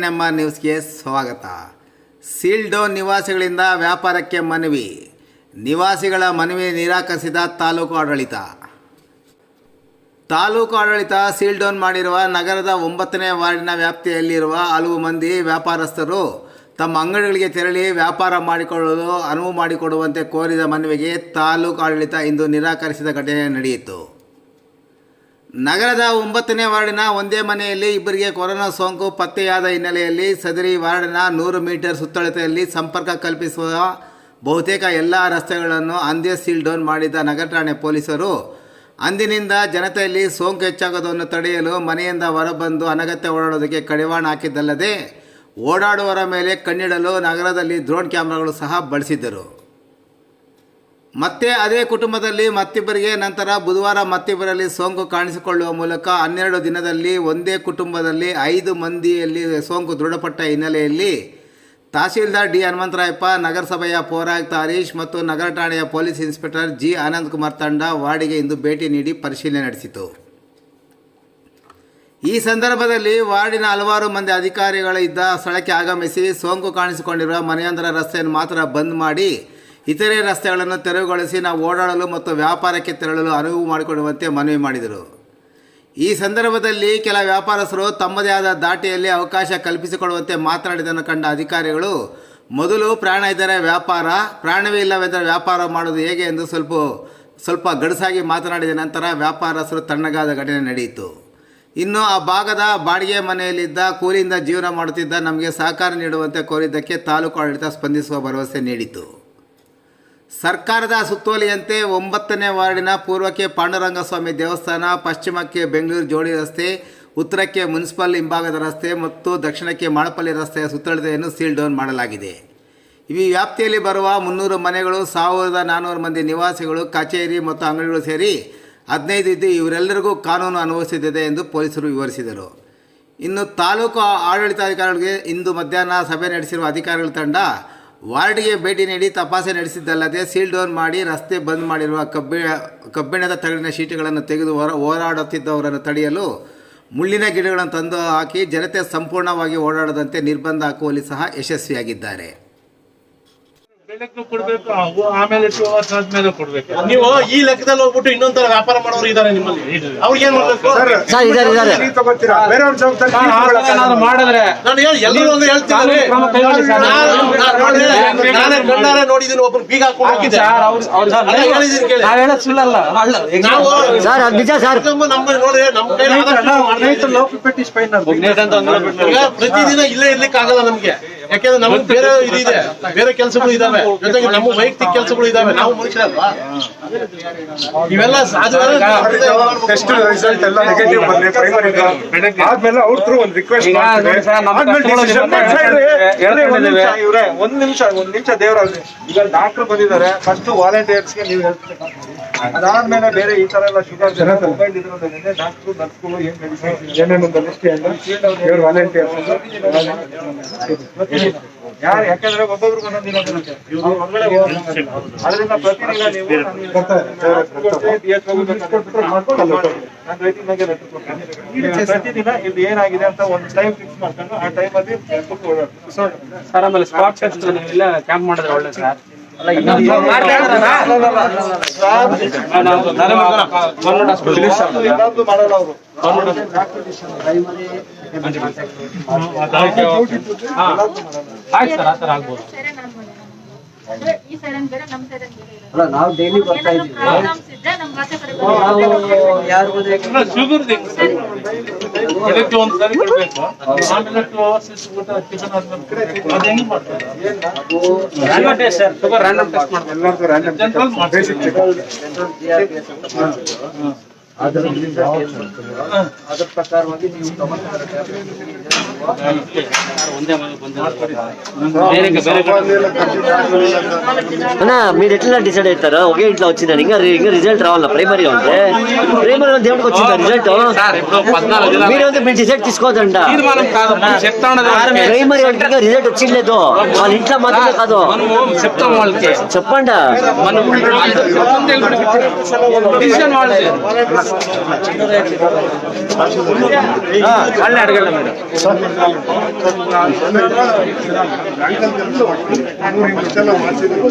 ನಮ್ಮ ನ್ಯೂಸ್ಗೆ ಸ್ವಾಗತ. ಸೀಲ್ ಡೌನ್ ನಿವಾಸಿಗಳಿಂದ ವ್ಯಾಪಾರಕ್ಕೆ ಮನವಿ. ನಿವಾಸಿಗಳ ಮನವಿ ನಿರಾಕರಿಸಿದ ತಾಲೂಕು ಆಡಳಿತ. ಸೀಲ್ ಡೌನ್ ಮಾಡಿರುವ ನಗರದ 9ನೇ ವಾರ್ಡಿನ ವ್ಯಾಪ್ತಿಯಲ್ಲಿರುವ ಹಲವು ಮಂದಿ ವ್ಯಾಪಾರಸ್ಥರು ತಮ್ಮ ಅಂಗಡಿಗಳಿಗೆ ತೆರಳಿ ವ್ಯಾಪಾರ ಮಾಡಿಕೊಳ್ಳಲು ಅನುವು ಮಾಡಿಕೊಡುವಂತೆ ಕೋರಿದ ಮನವಿಗೆ ತಾಲೂಕು ಆಡಳಿತ ಇಂದು ನಿರಾಕರಿಸಿದ ಘಟನೆ ನಡೆಯಿತು. ನಗರದ 9ನೇ ವಾರ್ಡಿನ ಒಂದೇ ಮನೆಯಲ್ಲಿ ಇಬ್ಬರಿಗೆ ಕೊರೋನಾ ಸೋಂಕು ಪತ್ತೆಯಾದ ಹಿನ್ನೆಲೆಯಲ್ಲಿ ಸದರಿ ವಾರ್ಡಿನ 100 ಮೀಟರ್ ಸುತ್ತಳತೆಯಲ್ಲಿ ಸಂಪರ್ಕ ಕಲ್ಪಿಸುವ ಬಹುತೇಕ ಎಲ್ಲ ರಸ್ತೆಗಳನ್ನು ಅಂದೇ ಸೀಲ್ ಡೌನ್ ಮಾಡಿದ ನಗರ ಠಾಣೆ ಪೊಲೀಸರು ಅಂದಿನಿಂದ ಜನತೆಯಲ್ಲಿ ಸೋಂಕು ಹೆಚ್ಚಾಗೋದನ್ನು ತಡೆಯಲು ಮನೆಯಿಂದ ಹೊರಬಂದು ಅನಗತ್ಯ ಓಡಾಡೋದಕ್ಕೆ ಕಡಿವಾಣ ಹಾಕಿದ್ದಲ್ಲದೆ ಓಡಾಡುವವರ ಮೇಲೆ ಕಣ್ಣಿಡಲು ನಗರದಲ್ಲಿ ಡ್ರೋನ್ ಕ್ಯಾಮ್ರಾಗಳು ಸಹ ಬಳಸಿದ್ದರು. ಮತ್ತೆ ಅದೇ ಕುಟುಂಬದಲ್ಲಿ ಮತ್ತಿಬ್ಬರಿಗೆ ನಂತರ ಬುಧವಾರ ಮತ್ತಿಬ್ಬರಲ್ಲಿ ಸೋಂಕು ಕಾಣಿಸಿಕೊಳ್ಳುವ ಮೂಲಕ 12 ದಿನದಲ್ಲಿ ಒಂದೇ ಕುಟುಂಬದಲ್ಲಿ 5 ಮಂದಿಯಲ್ಲಿ ಸೋಂಕು ದೃಢಪಟ್ಟ ಹಿನ್ನೆಲೆಯಲ್ಲಿ ತಹಸೀಲ್ದಾರ್ ಡಿ ಹನುಮಂತರಾಯಪ್ಪ, ನಗರಸಭೆಯ ಪೌರಾಯುಕ್ತ ಹರೀಶ್ ಮತ್ತು ನಗರ ಠಾಣೆಯ ಪೊಲೀಸ್ ಇನ್ಸ್ಪೆಕ್ಟರ್ ಜಿ ಆನಂದಕುಮಾರ್ ತಂಡ ವಾರ್ಡಿಗೆ ಇಂದು ಭೇಟಿ ನೀಡಿ ಪರಿಶೀಲನೆ ನಡೆಸಿತು. ಈ ಸಂದರ್ಭದಲ್ಲಿ ವಾರ್ಡಿನ ಹಲವಾರು ಮಂದಿ ಅಧಿಕಾರಿಗಳು ಇದ್ದ ಸ್ಥಳಕ್ಕೆ ಆಗಮಿಸಿ ಸೋಂಕು ಕಾಣಿಸಿಕೊಂಡಿರುವ ಮನೆಯೊಂದರ ರಸ್ತೆಯನ್ನು ಮಾತ್ರ ಬಂದ್ ಮಾಡಿ ಇತರೆ ರಸ್ತೆಗಳನ್ನು ತೆರವುಗೊಳಿಸಿ ನಾವು ಓಡಾಡಲು ಮತ್ತು ವ್ಯಾಪಾರಕ್ಕೆ ತೆರಳಲು ಅನುವು ಮಾಡಿಕೊಡುವಂತೆ ಮನವಿ ಮಾಡಿದರು. ಈ ಸಂದರ್ಭದಲ್ಲಿ ಕೆಲ ವ್ಯಾಪಾರಸ್ಥರು ತಮ್ಮದೇ ಆದ ದಾಟಿಯಲ್ಲಿ ಅವಕಾಶ ಕಲ್ಪಿಸಿಕೊಡುವಂತೆ ಮಾತನಾಡಿದ್ದನ್ನು ಕಂಡ ಅಧಿಕಾರಿಗಳು ಮೊದಲು ಪ್ರಾಣ ಇದ್ದರೆ ವ್ಯಾಪಾರ, ಪ್ರಾಣವೇ ಇಲ್ಲವೆಂದರೆ ವ್ಯಾಪಾರ ಮಾಡೋದು ಹೇಗೆ ಎಂದು ಸ್ವಲ್ಪ ಗಡಸಾಗಿ ಮಾತನಾಡಿದ ನಂತರ ವ್ಯಾಪಾರಸ್ಥರು ತಣ್ಣಗಾದ ಘಟನೆ ನಡೆಯಿತು. ಇನ್ನು ಆ ಭಾಗದ ಬಾಡಿಗೆ ಮನೆಯಲ್ಲಿದ್ದ ಕೂಲಿಯಿಂದ ಜೀವನ ಮಾಡುತ್ತಿದ್ದ ನಮಗೆ ಸಹಕಾರ ನೀಡುವಂತೆ ಕೋರಿದ್ದಕ್ಕೆ ತಾಲೂಕು ಆಡಳಿತ ಸ್ಪಂದಿಸುವ ಭರವಸೆ ನೀಡಿತು. ಸರ್ಕಾರದ ಸುತ್ತೋಲೆಯಂತೆ 9ನೇ ವಾರ್ಡಿನ ಪೂರ್ವಕ್ಕೆ ಪಾಂಡುರಂಗಸ್ವಾಮಿ ದೇವಸ್ಥಾನ, ಪಶ್ಚಿಮಕ್ಕೆ ಬೆಂಗಳೂರು ಜೋಡಿ ರಸ್ತೆ, ಉತ್ತರಕ್ಕೆ ಮುನ್ಸಿಪಲ್ ಹಿಂಭಾಗದ ರಸ್ತೆ ಮತ್ತು ದಕ್ಷಿಣಕ್ಕೆ ಮಾಳಪಲ್ಲಿ ರಸ್ತೆಯ ಸುತ್ತಳತೆಯನ್ನು ಸೀಲ್ ಡೌನ್ ಮಾಡಲಾಗಿದೆ. ಈ ವ್ಯಾಪ್ತಿಯಲ್ಲಿ ಬರುವ 300 ಮನೆಗಳು, 1400 ಮಂದಿ ನಿವಾಸಿಗಳು, ಕಚೇರಿ ಮತ್ತು ಅಂಗಡಿಗಳು ಸೇರಿ 15 ಇದ್ದು ಇವರೆಲ್ಲರಿಗೂ ಕಾನೂನು ಅನುಭವಿಸುತ್ತಿದೆ ಎಂದು ಪೊಲೀಸರು ವಿವರಿಸಿದರು. ಇನ್ನು ತಾಲೂಕು ಆಡಳಿತಾಧಿಕಾರಿಗಳಿಗೆ ಇಂದು ಮಧ್ಯಾಹ್ನ ಸಭೆ ನಡೆಸಿರುವ ಅಧಿಕಾರಿಗಳ ತಂಡ ವಾರ್ಡ್ಗೆ ಭೇಟಿ ನೀಡಿ ತಪಾಸಣೆ ನಡೆಸಿದ್ದಲ್ಲದೆ ಸೀಲ್ ಡೌನ್ ಮಾಡಿ ರಸ್ತೆ ಬಂದ್ ಮಾಡಿರುವ ಕಬ್ಬಿಣದ ತಗಡಿನ ಶೀಟುಗಳನ್ನು ತೆಗೆದು ಹೋರಾಡುತ್ತಿದ್ದವರನ್ನು ತಡೆಯಲು ಮುಳ್ಳಿನ ಗಿಡಗಳನ್ನು ತಂದು ಹಾಕಿ ಜನತೆ ಸಂಪೂರ್ಣವಾಗಿ ಓಡಾಡದಂತೆ ನಿರ್ಬಂಧ ಹಾಕುವಲ್ಲಿ ಸಹ ಯಶಸ್ವಿಯಾಗಿದ್ದಾರೆ. ನೀವು ಈ ಲೆಕ್ಕದಲ್ಲಿ ಹೋಗ್ಬಿಟ್ಟು ಇನ್ನೊಂದರ ವ್ಯಾಪಾರ ಮಾಡೋರು ಇದಾರೆ ನಿಮ್ಮಲ್ಲಿ, ಅವ್ರಿಗೆ ಏನ್ ಮಾಡ್ಬೇಕು? ಮಾಡಿದ್ರೆ ಎಲ್ಲರೂ ಒಂದು ಹೇಳ್ತಿದ್ದಾರೆ. ನಾನೇ ಕಣ್ಣಾರೆ ನೋಡಿದ್ದೀನಿ, ಒಬ್ರು ಬೀಗ ಹಾಕೊಂಡು ಹೋಗಿದ್ದೆ. ನಮ್ಮ ನೋಡ್ರಿ, ನಮ್ಮ ಕೈ ಪ್ರತಿದಿನ ಇಲ್ಲೇ ಇರ್ಲಿಕ್ಕೆ ಆಗಲ್ಲ ನಮ್ಗೆ. ಯಾಕೆಂದ್ರೆ ನಮ್ಗೆ ಬೇರೆ ಇದೆ, ಬೇರೆ ಕೆಲಸಗಳು ಇದಾವೆ, ಜೊತೆಗೆ ನಮ್ಮ ವೈಯಕ್ತಿಕ ಕೆಲಸಗಳು ಇದಾವೆ. ನಾವು ಮನುಷ್ಯರಲ್ವಾ? ಇವೆಲ್ಲ ಟೆಸ್ಟ್ ರಿಸಲ್ಟ್ ಎಲ್ಲ ನೆಗೆಟಿವ್ ಬಂದ್ರೆ ಆದ್ಮೇಲೆ ಅವ್ರ ಥ್ರೂ ಒಂದು ರಿಕ್ವೆಸ್ಟ್ ಒಂದ್ ನಿಮಿಷ ದೇವರಲ್ಲಿ ಈಗ ಡಾಕ್ಟರ್ ಬಂದಿದ್ದಾರೆ. ಫಸ್ಟ್ ವಾಲಂಟಿಯರ್ಸ್ಗೆ ನೀವು ಹೇಳ್ತೀವಿ, ಅದಾದ್ಮೇಲೆ ಬೇರೆ ಈ ತರ ಎಲ್ಲ ಶುಗರ್ ಜನ ಮೊಬೈಲ್ ಇದ್ರೋದ್ರಿಂದ ಡಾಕ್ಟರ್ ನರ್ಸ್ಗಳು ಏನೇನೊಂದು ಲಿಸ್ಟ್ ಇವ್ರು ವಾಲಂಟಿಯರ್ಸ್ ಯಾರು, ಯಾಕಂದ್ರೆ ಒಬ್ಬೊಬ್ರು ಒಂದೊಂದಿನ ಅದರಿಂದ ಪ್ರತಿದಿನ ನೀವು ಪ್ರತಿದಿನ ಇಲ್ಲಿ ಏನಾಗಿದೆ ಅಂತ ಒಂದು ಟೈಮ್ ಫಿಕ್ಸ್ ಮಾಡ್ಕೊಂಡು ಆ ಟೈಮ್ ಅಲ್ಲಿ ಸರ್ ಆಮೇಲೆ ಸ್ಪಾಟ್ ಟೆಸ್ಟ್ ಇಲ್ಲ ಕ್ಯಾಂಪ್ ಮಾಡಿದ್ರೆ ಒಳ್ಳೆ ಸರ್. ಮಾಡಲ್ಲ ಅವರು ಆಗ್ಬೋದು. ನಾವು ಡೈಲಿ ಬರ್ತಾ ಇದ್ದೀವಿ. ಬೆಳಗ್ಗೆ ಒಂದು ಸರಿ ಕೊಡ್ಬೇಕು, ಆಮೇಲೆ 2 hours ಊಟ ಟಿಫನ್ ಆದ್ಮೇಲೆ ಅದು ಹೆಂಗ್ ಮಾಡ್ತಾರೆ? ರ್ಯಾಂಡಮ್ ಟೆಸ್ಟ್ ಮಾಡ್ತಾರೆ. ಅದರ ಪ್ರಕಾರವಾಗಿ ನೀವು మీరు ఎట్లా డిసైడ్ అవుతారా? ఒకే ఇంట్లో వచ్చిందని ఇంకా రిజల్ట్ రావాలా? ప్రైమరీ ఉంటే ప్రైమరీ దేవుడికి వచ్చిందా రిజల్ట్? మీరు డిసైడ్ తీసుకోవద్దంట. ప్రైమరీ అంటే ఇంకా రిజల్ట్ వచ్చిండలేదు, వాళ్ళ ఇంట్లో మాత్రమే కాదు చెప్పండి. వాళ్ళని అడగండి మీరు. ಮಾಡ್ಸಿದ್ರು